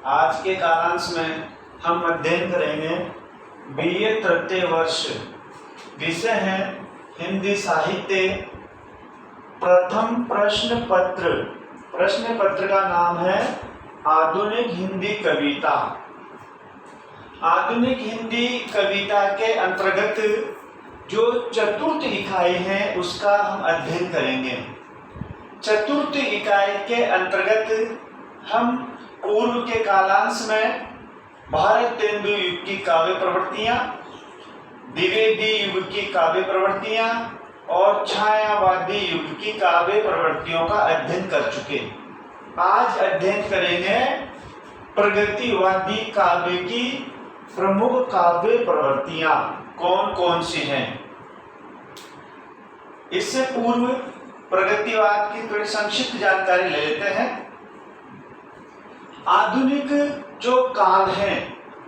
आज के कालांश में हम अध्ययन करेंगे बीए तृतीय वर्ष। विषय है हिंदी साहित्य। प्रथम प्रश्न पत्र। प्रश्न पत्र का नाम है आधुनिक हिंदी कविता। आधुनिक हिंदी कविता के अंतर्गत जो चतुर्थ इकाई है उसका हम अध्ययन करेंगे। चतुर्थ इकाई के अंतर्गत हम पूर्व के कालांश में भारतेंदु युग की काव्य प्रवृत्तियां, द्विवेदी युग की काव्य प्रवृत्तियां और छायावादी युग की काव्य प्रवृत्तियों का अध्ययन कर चुके। आज अध्ययन करेंगे प्रगतिवादी काव्य की प्रमुख काव्य प्रवृत्तियां कौन कौन सी हैं। इससे पूर्व प्रगतिवाद की थोड़ी संक्षिप्त जानकारी ले लेते हैं। आधुनिक जो काल है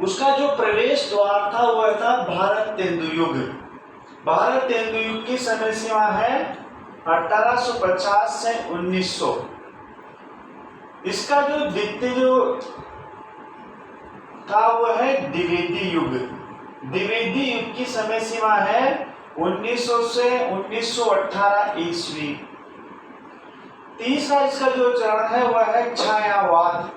उसका जो प्रवेश द्वार था वह था भारतेंदु युग। भारतेंदु युग की समय सीमा है 1850 से 1900। इसका जो द्वितीय जो था वह है द्विवेदी युग। द्विवेदी युग की समय सीमा है 1900 से 1918 ईस्वी। तीसरा इसका जो चरण है वह है छायावाद।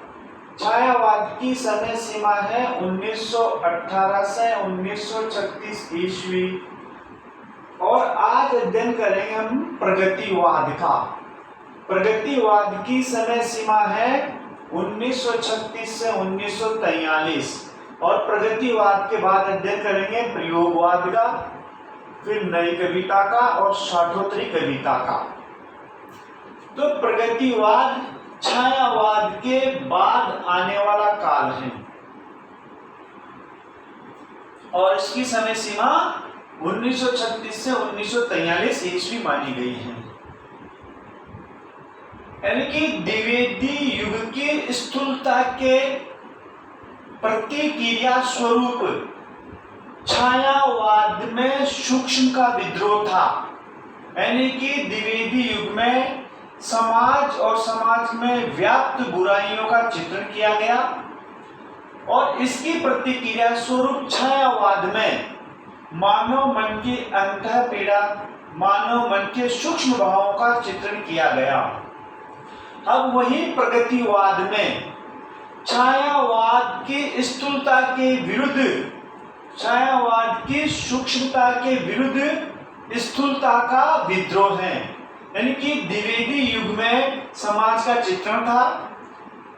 छायावाद की समय सीमा है 1918 से 1936 ईस्वी। और आज अध्ययन करेंगे हम प्रगतिवाद का। प्रगतिवाद की समय सीमा है 1936 से 1943। और प्रगतिवाद के बाद अध्ययन करेंगे प्रयोगवाद का, फिर नई कविता का और षाठोत्तरी कविता का। तो प्रगतिवाद छायावाद के बाद आने वाला काल है और इसकी समय सीमा 1936 से 1943 ईस्वी मानी गई है। यानी कि द्विवेदी युग की स्थूलता के प्रतिक्रिया स्वरूप छायावाद में सूक्ष्म का विद्रोह था। यानी कि द्विवेदी युग में समाज और समाज में व्याप्त बुराइयों का चित्रण किया गया और इसकी प्रतिक्रिया स्वरूप छायावाद में मानव मन की अंतः पीड़ा, मानव मन के सूक्ष्म भावों का चित्रण किया गया। अब वही प्रगतिवाद में छायावाद की स्थूलता के विरुद्ध, छायावाद की सूक्ष्मता के विरुद्ध स्थूलता का विद्रोह है। यानी कि द्विवेदी युग में समाज का चित्रण था,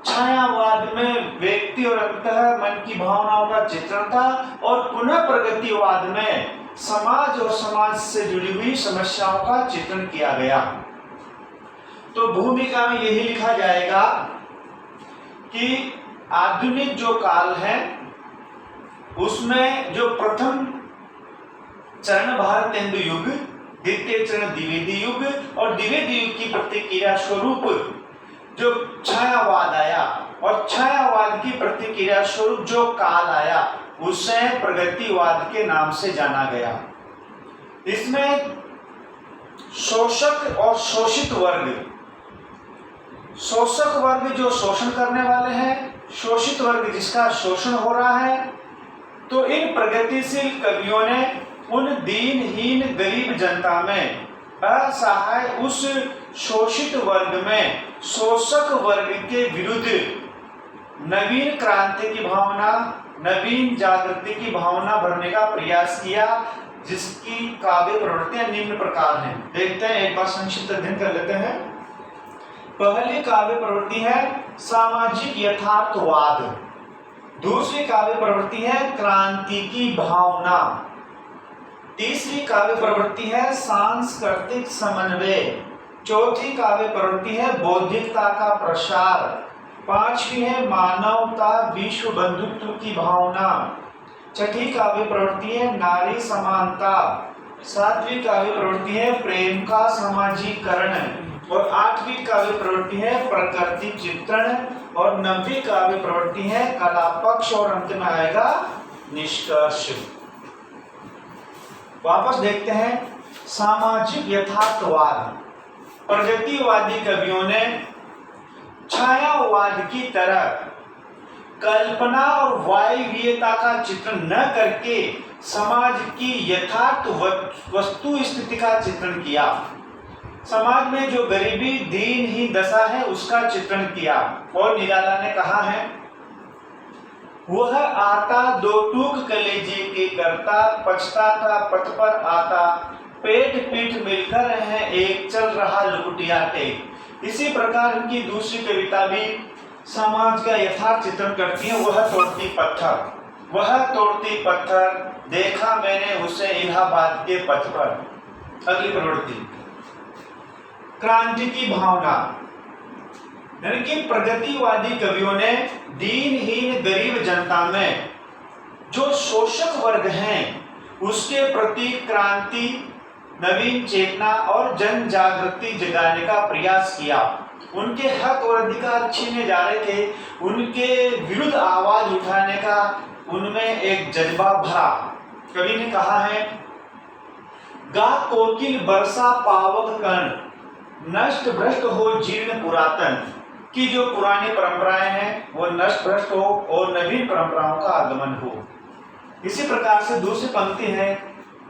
छायावाद में व्यक्ति और अंतः मन की भावनाओं का चित्रण था और पुनः प्रगतिवाद में समाज और समाज से जुड़ी हुई समस्याओं का चित्रण किया गया। तो भूमिका में यही लिखा जाएगा कि आधुनिक जो काल है उसमें जो प्रथम चरण भारतेंदु युग, द्वितीय चरण द्विवेदी युग और द्विवेदी युग की प्रतिक्रिया स्वरूप जो छायावाद आया और छायावाद की प्रतिक्रिया स्वरूप जो काल आया उसे प्रगतिवाद के नाम से जाना गया। इसमें शोषक और शोषित वर्ग, शोषक वर्ग जो शोषण करने वाले हैं, शोषित वर्ग जिसका शोषण हो रहा है, तो इन प्रगतिशील कवियों ने उन दीनहीन गरीब जनता में असहाय उस शोषित वर्ग में शोषक वर्ग के विरुद्ध नवीन क्रांति की भावना, नवीन जागृति की भावना भरने का प्रयास किया, जिसकी काव्य प्रवृत्तियां निम्न प्रकार हैं। देखते हैं, एक बार संक्षिप्त अध्ययन कर लेते हैं। पहली काव्य प्रवृत्ति है सामाजिक यथार्थवाद। दूसरी काव्य प्रवृत्ति है क्रांति की भावना। तीसरी काव्य प्रवृत्ति है सांस्कृतिक समन्वय। चौथी काव्य प्रवृत्ति है बौद्धिकता का प्रसार। पांचवी है मानवता विश्व बंधुत्व की भावना। छठी काव्य प्रवृत्ति है नारी समानता। सातवीं काव्य प्रवृत्ति है प्रेम का सामाजिकरण और आठवीं काव्य प्रवृत्ति है प्रकृति चित्रण और नवीं काव्य प्रवृत्ति है कला पक्ष और अंत में आएगा निष्कर्ष। वापस देखते हैं सामाजिक यथार्थवाद। प्रगतिवादी कवियों ने छायावाद की तरह कल्पना और वायवीयता का चित्रण न करके समाज की यथार्थ वस्तु स्थिति का चित्रण किया। समाज में जो गरीबी दीनहीन दशा है उसका चित्रण किया। और निराला ने कहा है, वह आता दो टूक कलेजे के करता, पछता था पथ पर आता, पेट पीठ मिलकर है एक, चल रहा लुकुटिया टेक। इसी प्रकार उनकी दूसरी कविता भी समाज का यथार्थ चित्रण करती है। वह तोड़ती पत्थर, वह तोड़ती पत्थर, देखा मैंने उसे इलाहाबाद के पथ पर। अगली प्रवृत्ति, क्रांति की भावना, यानी कि प्रगतिवादी कवियों ने दीनहीन गरीब जनता में जो शोषक वर्ग हैं उसके प्रति क्रांति, नवीन चेतना और जन जागृति जगाने का प्रयास किया। उनके हक और अधिकार छीने जा रहे थे, उनके विरुद्ध आवाज उठाने का उनमें एक जज्बा भरा। कवि ने कहा है, गा कोकिल बरसा पावक कण, नष्ट भ्रष्ट हो जीर्ण पुरातन, की जो पुरानी परंपराएं हैं वो नष्ट भ्रष्ट हो और नवीन परंपराओं का आगमन हो। इसी प्रकार से दूसरी पंक्ति है,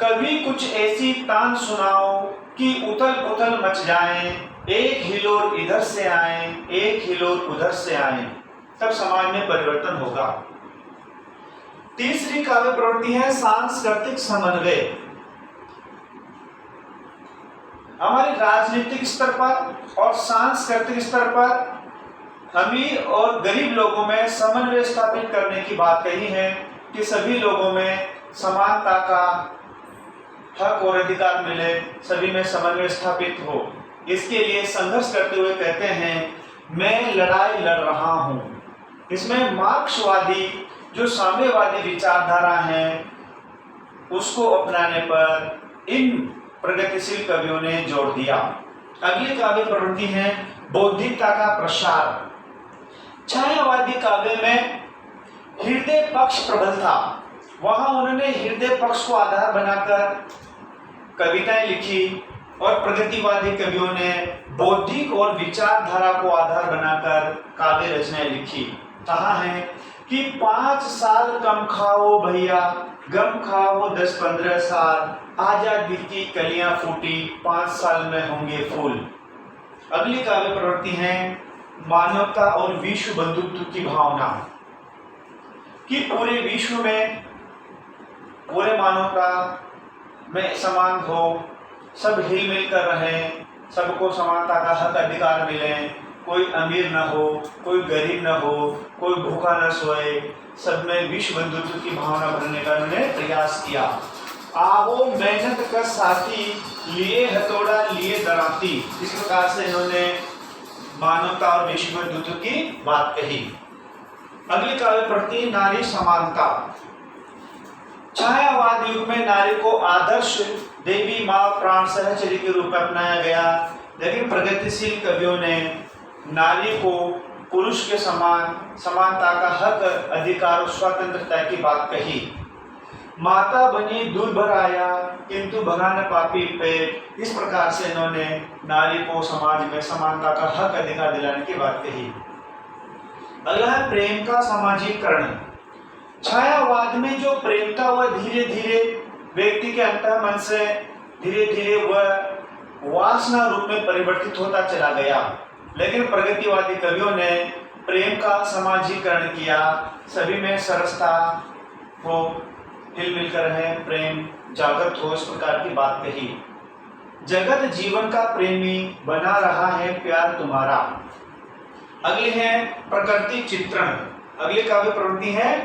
कभी कुछ ऐसी तान सुनाओ कि उथल पुथल मच जाए, एक हिलोर इधर से आए, एक हिलोर उधर से आए, तब समाज में परिवर्तन होगा। तीसरी काव्य प्रवृत्ति है सांस्कृतिक समन्वय। हमारे राजनीतिक स्तर पर और सांस्कृतिक स्तर पर अमीर और गरीब लोगों में समन्वय स्थापित करने की बात कही है कि सभी लोगों में समानता का हक और अधिकार मिले, सभी में समन्वय स्थापित हो। इसके लिए संघर्ष करते हुए कहते हैं, मैं लड़ाई लड़ रहा हूं। इसमें मार्क्सवादी जो साम्यवादी विचारधारा है उसको अपनाने पर इन प्रगतिशील कवियों ने जोर दिया। अगली काव्य प्रवृत्ति है बौद्धिकता का प्रसार। छायावादी काव्य में हृदय पक्ष प्रबल था। वहां उन्होंने हृदय पक्ष को आधार बनाकर कविताएं लिखी और प्रगतिवादी कवियों ने बौद्धिक और विचारधारा को आधार बनाकर काव्य रचनाएं लिखी। कहा है कि 5 साल कम खाओ भैया, गम खाओ 10-15 साल, आजादी की कलियां फूटी, 5 साल में होंगे फूल। अगली काव्य प्रवृत्ति है मानवता और विश्व बंधुत्व की भावना, कि पूरे विश्व में पूरे मानवता में समान हो, सब हिल मिल कर रहें, सबको समानता का हक अधिकार मिले, कोई अमीर न हो, कोई गरीब न हो, कोई भूखा न सोए, सब में विश्व बंधुत्व की भावना भरने का उन्होंने प्रयास किया। आओ मेहनत का साथी, लिए हथौड़ा लिए दराती, इस प्रकार से इन्होंने मानवता और विश्व बंधुत्व की बात कही। अगली काव्य प्रवृत्ति नारी समानता। छायावाद युग में नारी को आदर्श देवी माँ प्राण सहचरी के रूप में अपनाया गया, लेकिन प्रगतिशील कवियों ने नारी को पुरुष के समान समानता का हक, अधिकार और स्वतंत्रता की बात कही। माता बनी दूध भर आया किंतु भरा न पापी पेट, इस प्रकार से इन्होंने नारी को समाज में समानता का हक अधिकार दिलाने की बात कही। अगला है प्रेम का सामाजिकरण। छायावाद में जो प्रेम था वह धीरे धीरे व्यक्ति के अंतःमन से धीरे धीरे वह वासना रूप में परिवर्तित होता चला गया, लेकिन प्रगतिवादी कवियों ने प्रेम का सामाजिकरण किया, सभी में सरसता हो, हिल मिलकर है, प्रेम जागृत हो, इस प्रकार की बात कही। जगत जीवन का प्रेमी बना रहा है प्यार तुम्हारा। अगली है प्रकृति चित्रण। अगली काव्य प्रवृत्ति है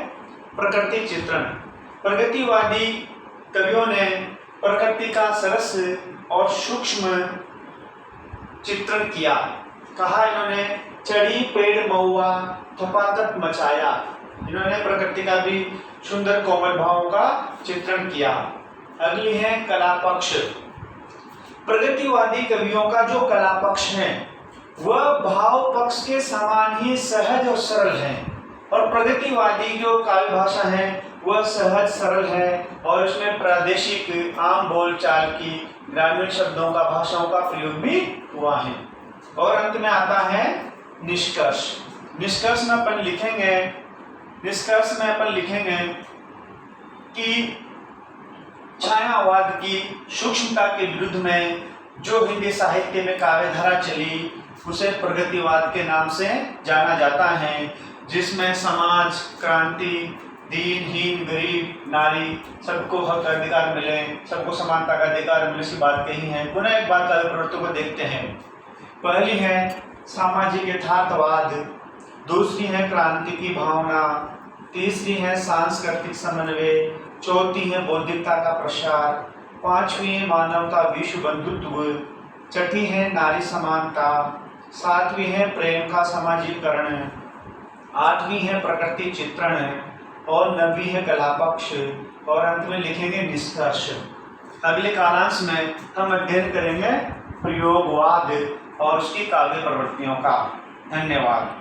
प्रकृति चित्रण। प्रगतिवादी कवियों ने प्रकृति का सरस और सूक्ष्म चित्रण किया। कहा इन्होंने चढ़ी पेड़ महुआ थपाथप मचाया, इन्होंने प्रकृति का भी सुंदर कोमल भावों का चित्रण किया। अगली है कला पक्ष। प्रगतिवादी कवियों का जो कला पक्ष है वह भाव पक्ष के समान ही सहज और सरल है, और प्रगतिवादी जो काव्य भाषा है वह सहज सरल है और इसमें प्रादेशिक आम बोलचाल की ग्रामीण शब्दों का, भाषाओं का प्रयोग भी हुआ है। और अंत में आता है निष्कर्ष। निष्कर्ष में अपन लिखेंगे निष्कर्ष में अपन लिखेंगे कि छायावाद की सूक्ष्मता के विरुद्ध में जो हिंदी साहित्य में काव्यधारा चली उसे प्रगतिवाद के नाम से जाना जाता है, जिसमें समाज क्रांति, दीनहीन गरीब नारी सबको हक अधिकार मिले, सबको समानता का अधिकार मिले, इसी बात कही है। पुनः एक बात काव्य प्रवृत्ति को देखते हैं। पहली है सामाजिक यथार्थवाद, दूसरी है क्रांति की भावना, तीसरी है सांस्कृतिक समन्वय, चौथी है बौद्धिकता का प्रसार, पांचवी है मानवता विश्व बंधुत्व, छठी है नारी समानता, सातवीं है प्रेम का समाजीकरण, आठवीं है प्रकृति चित्रण और नवीं है कला पक्ष और अंत में लिखेंगे निष्कर्ष। अगले कालांश में हम अध्ययन करेंगे प्रयोगवाद और उसकी काव्य प्रवृत्तियों का। धन्यवाद।